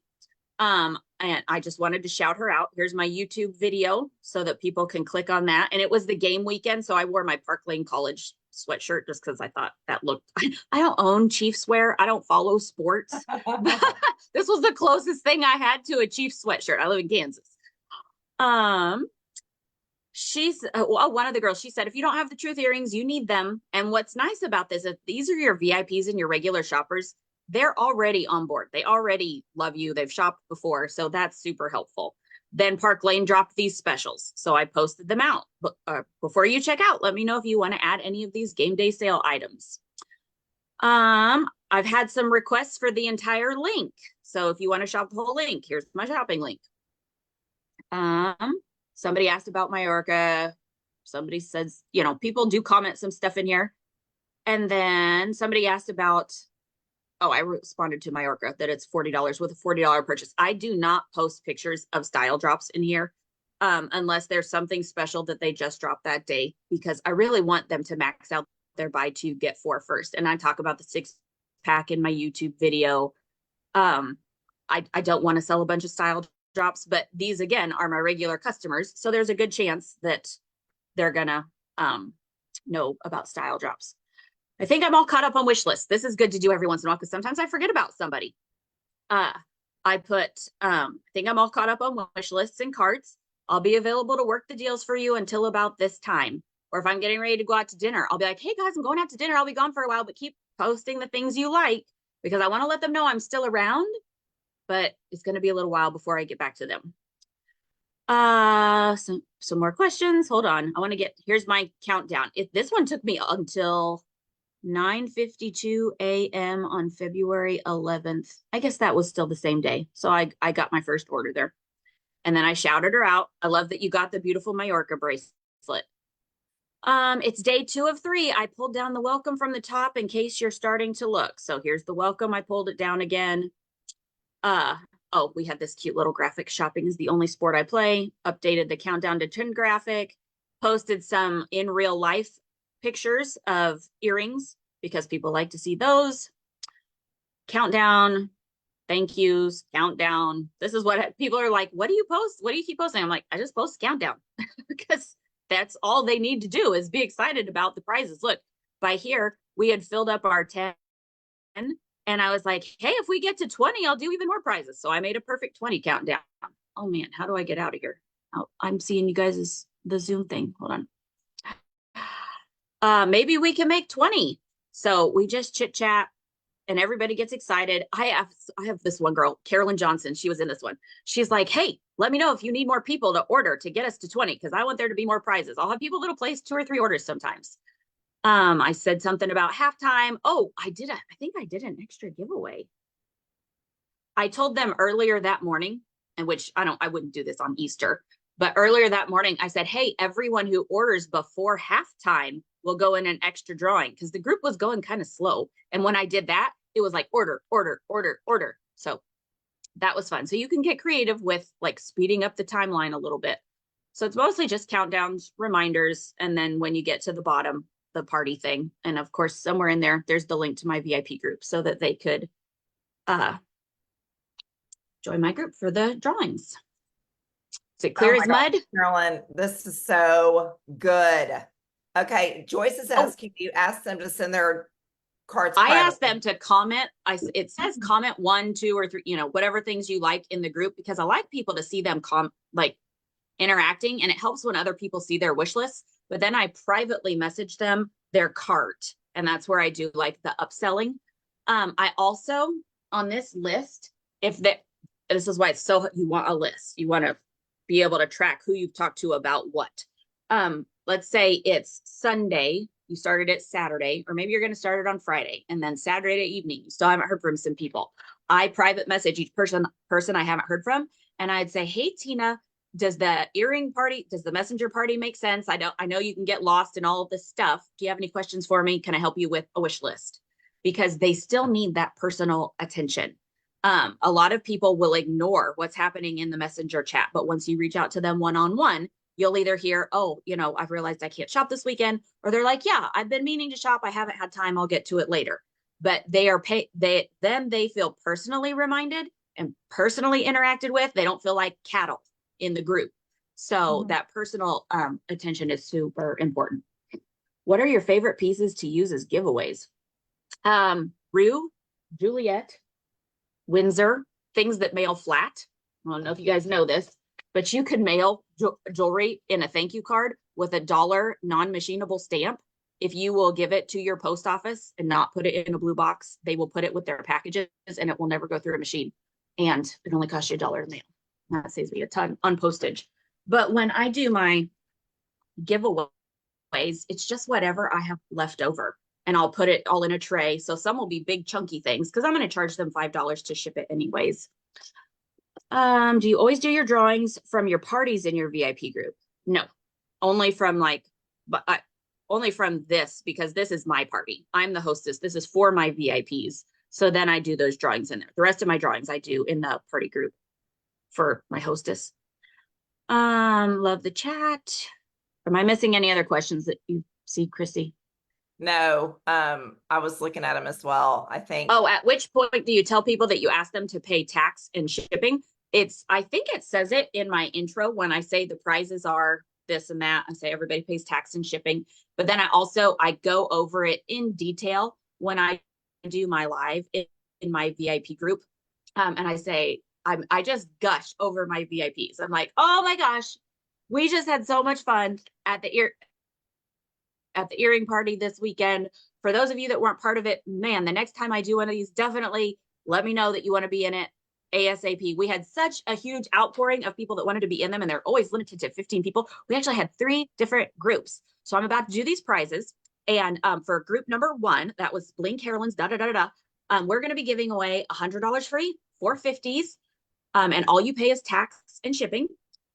And I just wanted to shout her out. Here's my YouTube video so that people can click on that. And it was the game weekend. So I wore my Park Lane College sweatshirt just because I thought that looked, I don't own Chiefs wear. I don't follow sports. This was the closest thing I had to a Chiefs sweatshirt. I live in Kansas. One of the girls, she said, if you don't have the truth earrings, you need them. And what's nice about this, if these are your VIPs and your regular shoppers, they're already on board. They already love you. They've shopped before. So that's super helpful. Then Park Lane dropped these specials. So I posted them out. But before you check out, let me know if you want to add any of these game day sale items. I've had some requests for the entire link. So if you want to shop the whole link, here's my shopping link. Somebody asked about Majorca. Somebody says, you know, people do comment some stuff in here. And then somebody asked about, oh, I responded to Majorca that it's $40 with a $40 purchase. I do not post pictures of style drops in here unless there's something special that they just dropped that day, because I really want them to max out their buy two, get four first. And I talk about the 6-pack in my YouTube video. I don't want to sell a bunch of style drops, but these again are my regular customers. So there's a good chance that they're gonna know about style drops. I think I'm all caught up on wish lists. This is good to do every once in a while because sometimes I forget about somebody. I think I'm all caught up on wish lists and carts. I'll be available to work the deals for you until about this time. Or if I'm getting ready to go out to dinner, I'll be like, hey guys, I'm going out to dinner. I'll be gone for a while, but keep posting the things you like because I want to let them know I'm still around, but it's going to be a little while before I get back to them. Some more questions. Hold on. Here's my countdown. This one took me until 9:52 a.m. on February 11th. I guess that was still the same day. So I got my first order there. And then I shouted her out. I love that you got the beautiful Majorca bracelet. It's day 2 of 3. I pulled down the welcome from the top in case you're starting to look. So here's the welcome. I pulled it down again. Oh, we had this cute little graphic. Shopping is the only sport I play. Updated the countdown to 10 graphic. Posted some in real life pictures of earrings because people like to see those. Countdown, thank yous, countdown. This is what people are like, what do you post? What do you keep posting? I'm like, I just post countdown because that's all they need to do is be excited about the prizes. Look, by here, we had filled up our 10 and I was like, hey, if we get to 20, I'll do even more prizes. So I made a perfect 20 countdown. Oh man, how do I get out of here? Oh, I'm seeing you guys the Zoom thing. Hold on. Maybe we can make 20. So we just chit chat and everybody gets excited. I have this one girl, Carolyn Johnson. She was in this one. She's like, hey, let me know if you need more people to order to get us to 20 because I want there to be more prizes. I'll have people that'll place 2 or 3 orders sometimes. I said something about halftime. Oh, I think I did an extra giveaway. I told them earlier that morning, and which I wouldn't do this on Easter, but earlier that morning, I said, hey, everyone who orders before halftime will go in an extra drawing because the group was going kind of slow. And when I did that, it was like order, order, order, order. So that was fun. So you can get creative with like speeding up the timeline a little bit. So it's mostly just countdowns, reminders, and then when you get to the bottom, the party thing. And of course, somewhere in there, there's the link to my VIP group so that they could join my group for the drawings. Is it clear as mud? Carolyn, this is so good. Okay, Joyce is asking you, ask them to send their cards. I asked them to comment. It says comment 1, 2, or 3, whatever things you like in the group, because I like people to see them interacting, and it helps when other people see their wish lists. But then I privately message them their cart, and that's where I do like the upselling. I also, on this list, this is why it's so, you want a list. You want to be able to track who you've talked to about what. Let's say it's Sunday, you started it Saturday, or maybe you're going to start it on Friday, and then Saturday evening, you still haven't heard from some people. I private message each person I haven't heard from, and I'd say, hey, Tina, does the messenger party make sense? I know you can get lost in all of this stuff. Do you have any questions for me? Can I help you with a wish list? Because they still need that personal attention. A lot of people will ignore what's happening in the messenger chat, but once you reach out to them one-on-one, you'll either hear, oh, I've realized I can't shop this weekend, or they're like, yeah, I've been meaning to shop. I haven't had time. I'll get to it later. But they feel personally reminded and personally interacted with. They don't feel like cattle in the group. So that personal attention is super important. What are your favorite pieces to use as giveaways? Rue, Juliet, Windsor, things that mail flat. I don't know if you guys know this, but you could mail jewelry in a thank you card with $1 non-machinable stamp. If you will give it to your post office and not put it in a blue box, they will put it with their packages and it will never go through a machine. And it only costs you $1 in mail. That saves me a ton on postage. But when I do my giveaways, it's just whatever I have left over. and I'll put it all in a tray. So some will be big chunky things because I'm going to charge them $5 to ship it anyways. Do you always do your drawings from your parties in your VIP group? No, only from only from this, because this is my party. I'm the hostess. This is for my VIPs. So then I do those drawings in there. The rest of my drawings I do in the party group for my hostess. Love the chat. Am I missing any other questions that you see, Christy? No, I was looking at them as well. I think. Oh, at which point do you tell people that you ask them to pay tax and shipping? I think it says it in my intro when I say the prizes are this and that. I say everybody pays tax and shipping, but then I go over it in detail when I do my live in my VIP group. And I say, I just gush over my VIPs. I'm like, oh my gosh, we just had so much fun at the earring party this weekend. For those of you that weren't part of it, man, the next time I do one of these, definitely let me know that you want to be in it ASAP. We had such a huge outpouring of people that wanted to be in them, and they're always limited to 15 people. We actually had 3 different groups. So I'm about to do these prizes. And for group number 1, that was Bling Carolyn's we're going to be giving away $100 free, 4 50s. And all you pay is tax and shipping.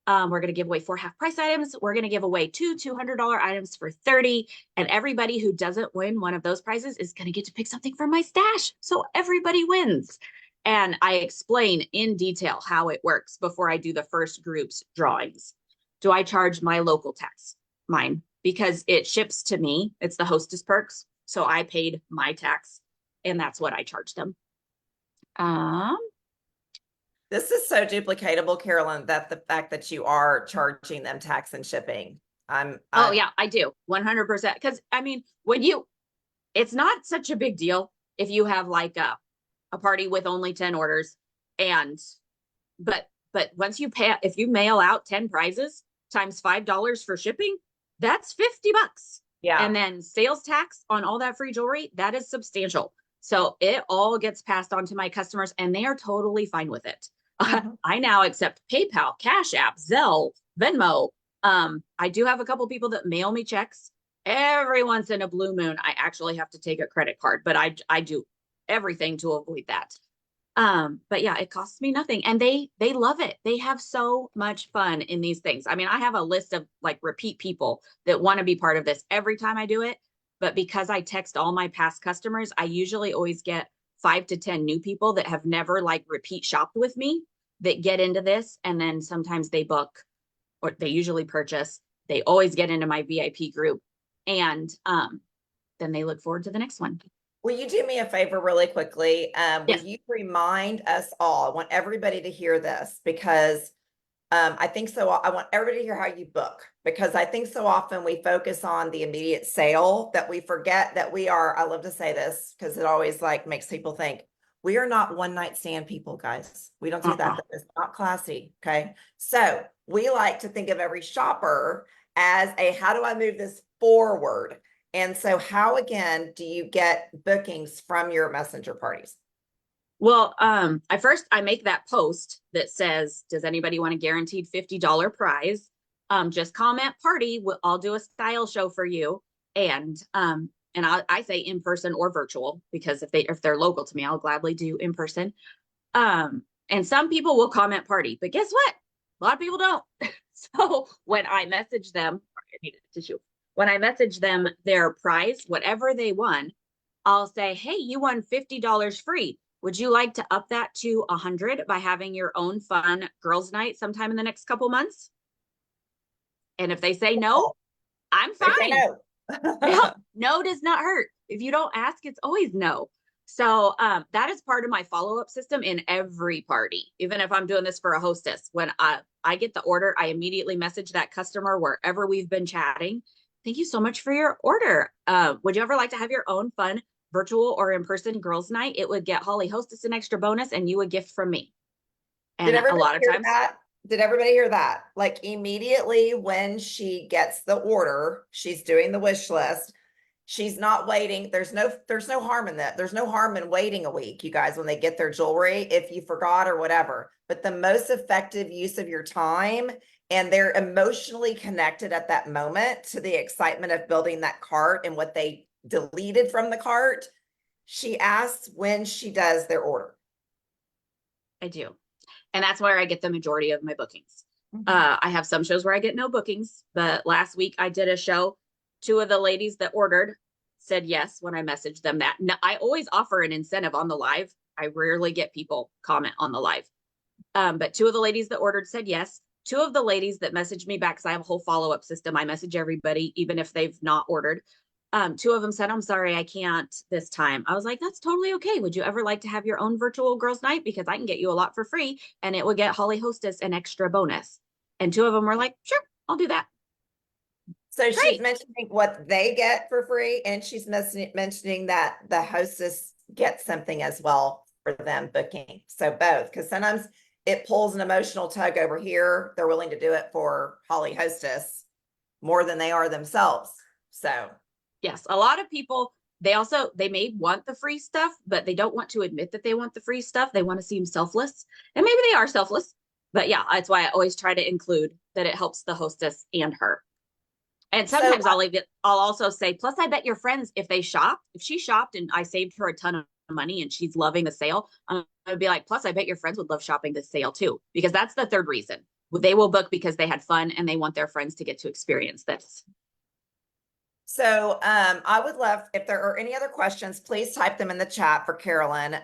We're going to give away 4 half price items. We're going to give away 2 $200 items for 30. And everybody who doesn't win one of those prizes is going to get to pick something from my stash. So everybody wins. And I explain in detail how it works before I do the first group's drawings. Do I charge my local tax? Mine, because it ships to me. It's the hostess perks. So I paid my tax, and that's what I charge them. This is so duplicatable, Carolyn, that the fact that you are charging them tax and shipping. Oh yeah, I do 100%. Because I mean, it's not such a big deal if you have like a party with only 10 orders, but once you pay, if you mail out 10 prizes times $5 for shipping, that's $50. Yeah. And then sales tax on all that free jewelry, that is substantial. So it all gets passed on to my customers, and they are totally fine with it. I now accept PayPal, Cash App, Zelle, Venmo. I do have a couple people that mail me checks. Every once in a blue moon, I actually have to take a credit card, but I do everything to avoid that. But yeah, it costs me nothing, and they love it. They have so much fun in these things. I mean, I have a list of like repeat people that want to be part of this every time I do it. But because I text all my past customers, I usually always get 5 to 10 new people that have never like repeat shopped with me that get into this. And then sometimes they book, or they usually purchase. They always get into my VIP group. And then they look forward to the next one. Will you do me a favor really quickly? Yes. Will you remind us all? I want everybody to hear this, because I think so. I want everybody to hear how you book, because I think so often we focus on the immediate sale that we forget that we are, I love to say this because it always like makes people think, we are not one night stand people, guys. We don't do that. That is not classy. Okay. So we like to think of every shopper as how do I move this forward? And so how, again, do you get bookings from your messenger parties? Well, I make that post that says, does anybody want a guaranteed $50 prize? Just comment party. I'll do a style show for you. And I say in person or virtual, because if they're local to me, I'll gladly do in person. And some people will comment party, but guess what? A lot of people don't. So when I message them, I need a tissue. When I message them their prize, whatever they won, I'll say, hey, you won $50 free. Would you like to up that to $100 by having your own fun girls' night sometime in the next couple months? And if they say no, I'm fine. No. No does not hurt. If you don't ask, it's always no. So that is part of my follow-up system in every party. Even if I'm doing this for a hostess, when I get the order, I immediately message that customer wherever we've been chatting. Thank you so much for your order. Would you ever like to have your own fun virtual or in-person girls' night? It would get Holly hostess an extra bonus, and you a gift from me. And a lot of times, did everybody hear that? Like immediately when she gets the order, she's doing the wish list. She's not waiting. There's no harm in that. There's no harm in waiting a week, you guys, when they get their jewelry, if you forgot or whatever. But the most effective use of your time, and they're emotionally connected at that moment to the excitement of building that cart and what they deleted from the cart, she asks when she does their order. I do. And that's where I get the majority of my bookings. I have some shows where I get no bookings, but last week I did a show. 2 of the ladies that ordered said yes when I messaged them that. Now, I always offer an incentive on the live. I rarely get people comment on the live. But 2 of the ladies that ordered said yes. 2 of the ladies that messaged me back, because I have a whole follow-up system. I message everybody, even if they've not ordered. 2 of them said, I'm sorry, I can't this time. I was like, that's totally okay. Would you ever like to have your own virtual girls night? Because I can get you a lot for free and it would get Holly Hostess an extra bonus. And 2 of them were like, sure, I'll do that. So Great. she's mentioning what they get for free, and she's mentioning that the hostess gets something as well for them booking. So both, because sometimes it pulls an emotional tug over here. They're willing to do it for Holly Hostess more than they are themselves. So yes, a lot of people, they may want the free stuff, but they don't want to admit that they want the free stuff. They want to seem selfless, and maybe they are selfless, but yeah, that's why I always try to include that it helps the hostess and her. And sometimes I'll also say, plus I bet your friends, if she shopped and I saved her a ton of money and she's loving the sale, I'm gonna be like, plus I bet your friends would love shopping this sale too, because that's the third reason. They will book because they had fun and they want their friends to get to experience this. So I would love, if there are any other questions, please type them in the chat for Carolyn.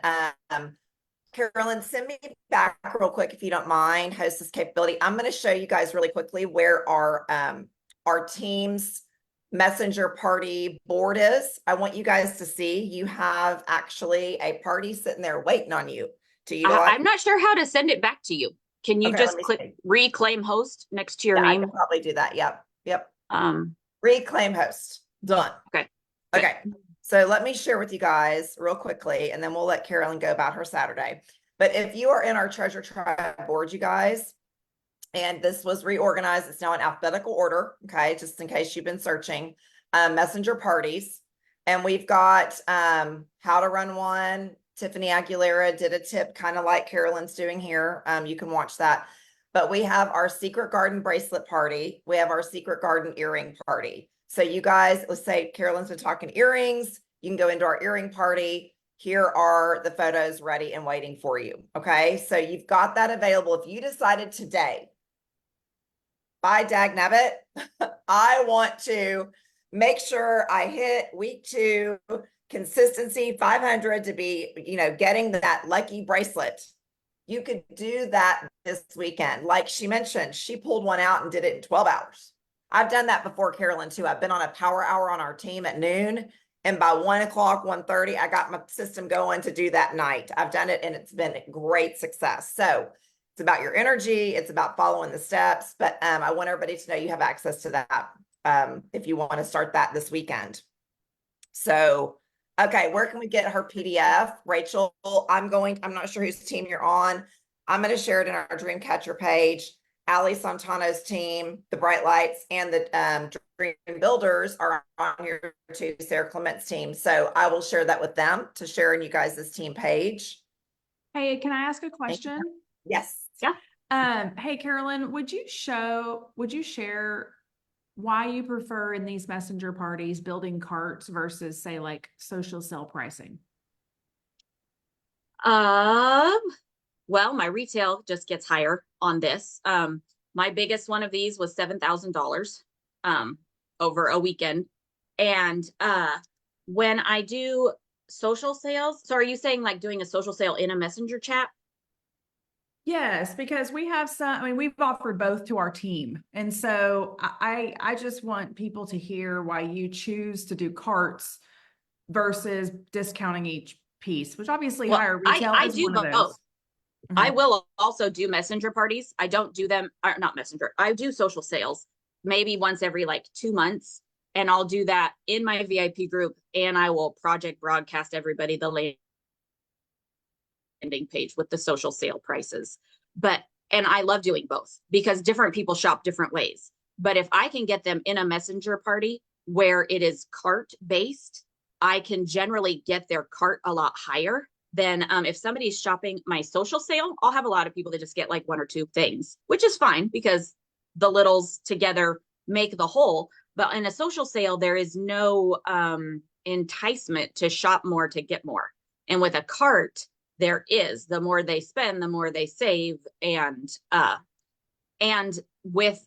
Carolyn, send me back real quick, if you don't mind, hostess capability. I'm going to show you guys really quickly where our team's messenger party board is. I want you guys to see you have actually a party sitting there waiting on you to utilize. I'm not sure how to send it back to you. Can you just click reclaim host next to your name? I can probably do that. Yep. Um, Reclaim host. Done. Okay. Okay. So let me share with you guys real quickly, and then we'll let Carolyn go about her Saturday. But if you are in our Treasure Tribe board, you guys, and this was reorganized, it's now in alphabetical order, okay, just in case you've been searching, messenger parties. And we've got how to run one. Tiffany Aguilera did a tip kind of like Carolyn's doing here. You can watch that. But we have our Secret Garden bracelet party. We have our Secret Garden earring party. So you guys, let's say Carolyn's been talking earrings. You can go into our earring party. Here are the photos ready and waiting for you. Okay, so you've got that available. If you decided today, by dagnabbit, I want to make sure I hit week 2 consistency 500 to be, getting that lucky bracelet. You could do that this weekend. Like she mentioned, she pulled one out and did it in 12 hours. I've done that before, Carolyn, too. I've been on a power hour on our team at noon, and by 1 o'clock, 1:30, I got my system going to do that night. I've done it, and it's been a great success. So it's about your energy. It's about following the steps. But I want everybody to know you have access to that if you want to start that this weekend. So, okay, where can we get her PDF? Rachel, I'm not sure whose team you're on. I'm going to share it in our Dreamcatcher page. Ali Santano's team, the Bright Lights, and the Dream Builders are on here too, Sarah Clement's team. So I will share that with them to share in you guys' team page. Hey, can I ask a question? Yes. Yeah. Hey, Carolyn, would you share why you prefer in these messenger parties building carts versus, say, like social sale pricing? Well, my retail just gets higher on this. My biggest one of these was $7,000 over a weekend. And when I do social sales, so are you saying like doing a social sale in a messenger chat? Yes, because we have we've offered both to our team. And so I just want people to hear why you choose to do carts versus discounting each piece, which obviously higher retail I is do one of both. those. I will also do messenger parties. I don't do them, or not messenger. I do social sales maybe once every like 2 months. And I'll do that in my VIP group, and I will project broadcast everybody the landing page with the social sale prices. And I love doing both because different people shop different ways. But if I can get them in a messenger party where it is cart based, I can generally get their cart a lot higher than if somebody's shopping my social sale. I'll have a lot of people that just get like 1 or 2 things, which is fine because the littles together make the whole. But in a social sale, there is no enticement to shop more to get more. And with a cart, there is, the more they spend, the more they save. And with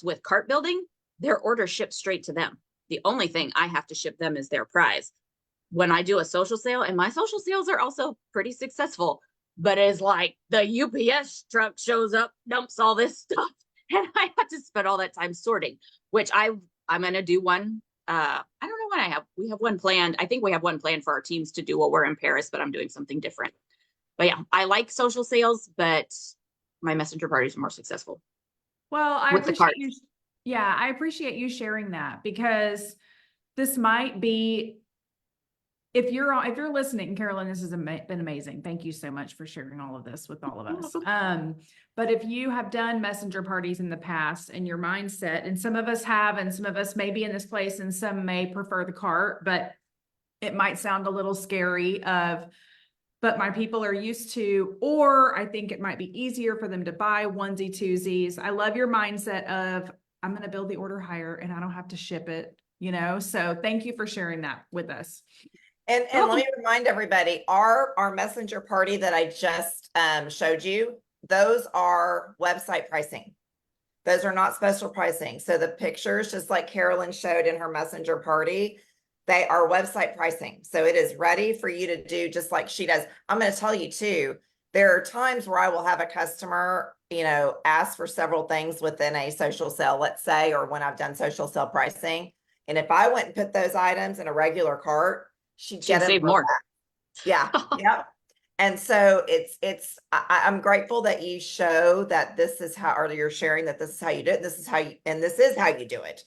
with cart building, their order ships straight to them. The only thing I have to ship them is their prize. When I do a social sale, and my social sales are also pretty successful, but it's like the UPS truck shows up, dumps all this stuff, and I have to spend all that time sorting, which I'm going to do one. I don't know when we have one planned. I think we have one planned for our teams to do while we're in Paris, but I'm doing something different. But yeah, I like social sales, but my messenger parties are more successful. Well, I with the appreciate cards. you. Yeah, I appreciate you sharing that, because this might be, if you're listening, Carolyn, this has been amazing. Thank you so much for sharing all of this with all of us. But if you have done messenger parties in the past and your mindset, and some of us have, and some of us may be in this place, and some may prefer the cart, but it might sound a little scary but my people are used to, or I think it might be easier for them to buy onesie twosies. I love your mindset of, I'm going to build the order higher and I don't have to ship it, so thank you for sharing that with us. And let me remind everybody, our messenger party that I just showed you, those are website pricing. Those are not special pricing. So the pictures, just like Carolyn showed in her messenger party, they are website pricing. So it is ready for you to do just like she does. I'm going to tell you too, there are times where I will have a customer, ask for several things within a social sale, let's say, or when I've done social sale pricing. And if I went and put those items in a regular cart, she'd get save them more. back. Yeah. Yep. And so I'm grateful that you show that this is how, or you're sharing that this is how you do it. This is how you do it,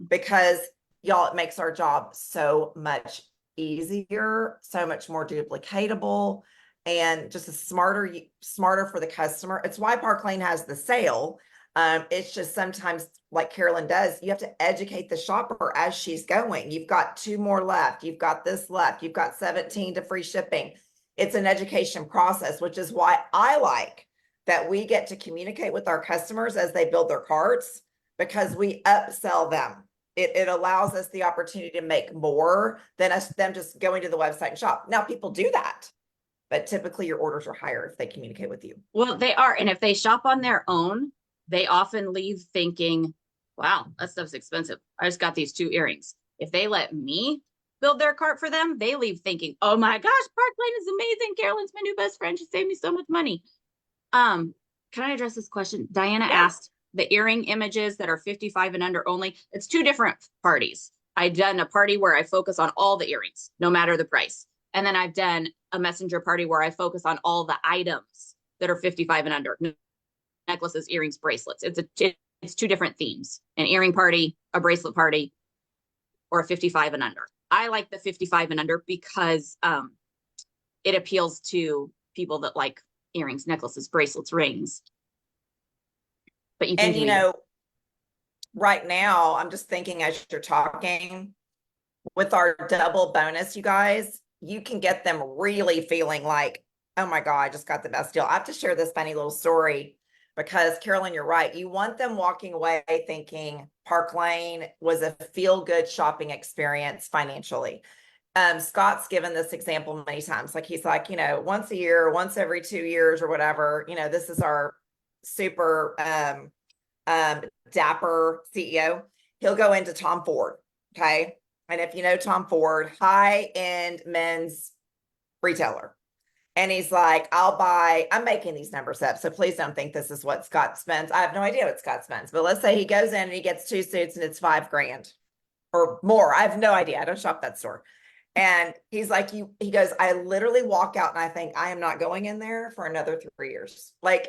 because y'all, it makes our job so much easier, so much more duplicatable, and just smarter for the customer. It's why Park Lane has the sale. It's just sometimes, like Carolyn does, you have to educate the shopper as she's going. You've got 2 more left. You've got this left. You've got 17 to free shipping. It's an education process, which is why I like that we get to communicate with our customers as they build their carts, because we upsell them. It allows us the opportunity to make more than them just going to the website and shop. Now, people do that, but typically your orders are higher if they communicate with you. Well, they are. And if they shop on their own, they often leave thinking, wow, that stuff's expensive. I just got these 2 earrings. If they let me build their cart for them, they leave thinking, oh my gosh, Park Lane is amazing. Carolyn's my new best friend. She saved me so much money. Can I address this question? Diana asked, the earring images that are 55 and under only, it's 2 different parties. I've done a party where I focus on all the earrings, no matter the price. And then I've done a messenger party where I focus on all the items that are 55 and under. Necklaces, earrings, bracelets. It's 2 different themes: an earring party, a bracelet party, or a 55 and under. I like the 55 and under because it appeals to people that like earrings, necklaces, bracelets, rings. But you can right now, I'm just thinking as you're talking, with our double bonus, you guys, you can get them really feeling like, oh my God, I just got the best deal. I have to share this funny little story, because Carolyn, you're right. You want them walking away thinking Park Lane was a feel-good shopping experience financially. Scott's given this example many times. Like, he's like, once a year, once every 2 years or whatever, this is our super dapper CEO. He'll go into Tom Ford. Okay. And if you know Tom Ford, high-end men's retailer. And he's like, I'm making these numbers up, so please don't think this is what Scott spends. I have no idea what Scott spends, but let's say he goes in and he gets 2 suits and it's $5,000 or more. I have no idea. I don't shop that store. And he's like, he goes, I literally walk out and I think I am not going in there for another 3 years. Like,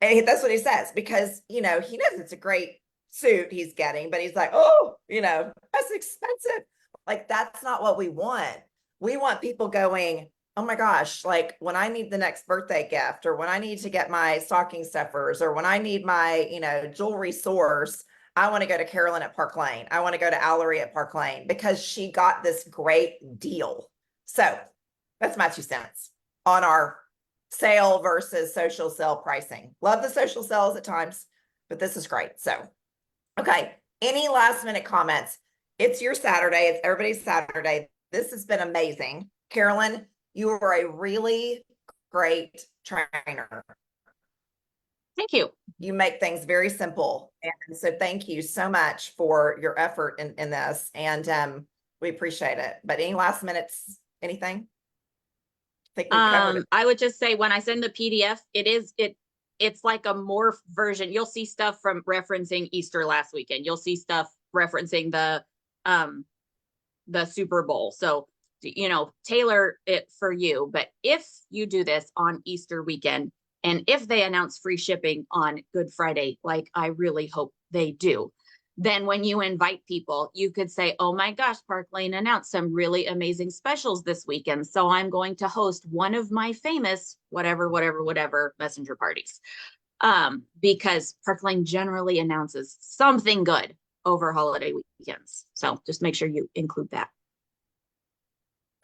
and that's what he says, because, he knows it's a great suit he's getting, but he's like, oh, that's expensive. Like, that's not what we want. We want people going, oh my gosh, like when I need the next birthday gift, or when I need to get my stocking stuffers, or when I need my, jewelry source, I want to go to Carolyn at Park Lane. I want to go to Allery at Park Lane because she got this great deal. So that's my 2 cents on our sale versus social sale pricing. Love the social sales at times, but this is great. So, okay. Any last minute comments? It's your Saturday. It's everybody's Saturday. This has been amazing. Carolyn, you are a really great trainer. Thank you. You make things very simple. And so thank you so much for your effort in this. And we appreciate it. But any last minutes, anything? I think we've covered it. I would just say when I send the PDF, it's like a morph version. You'll see stuff from referencing Easter last weekend. You'll see stuff referencing the Super Bowl. So, you know, tailor it for you. But if you do this on Easter weekend, and if they announce free shipping on Good Friday, like I really hope they do, then when you invite people, you could say, oh my gosh, Park Lane announced some really amazing specials this weekend. So I'm going to host one of my famous whatever messenger parties. Because Park Lane generally announces something good over holiday weekends. So just make sure you include that.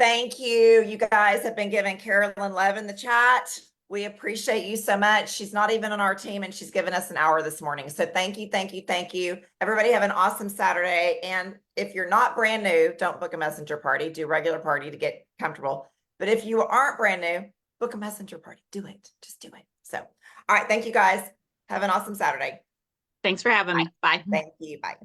Thank you. You guys have been giving Carolyn love in the chat. We appreciate you so much. She's not even on our team and she's given us an hour this morning. So thank you, thank you, thank you. Everybody have an awesome Saturday. And if you're not brand new, don't book a messenger party. Do regular party to get comfortable. But if you aren't brand new, book a messenger party. Do it. Just do it. So, all right. Thank you guys. Have an awesome Saturday. Thanks for having me. Bye. Thank you. Bye.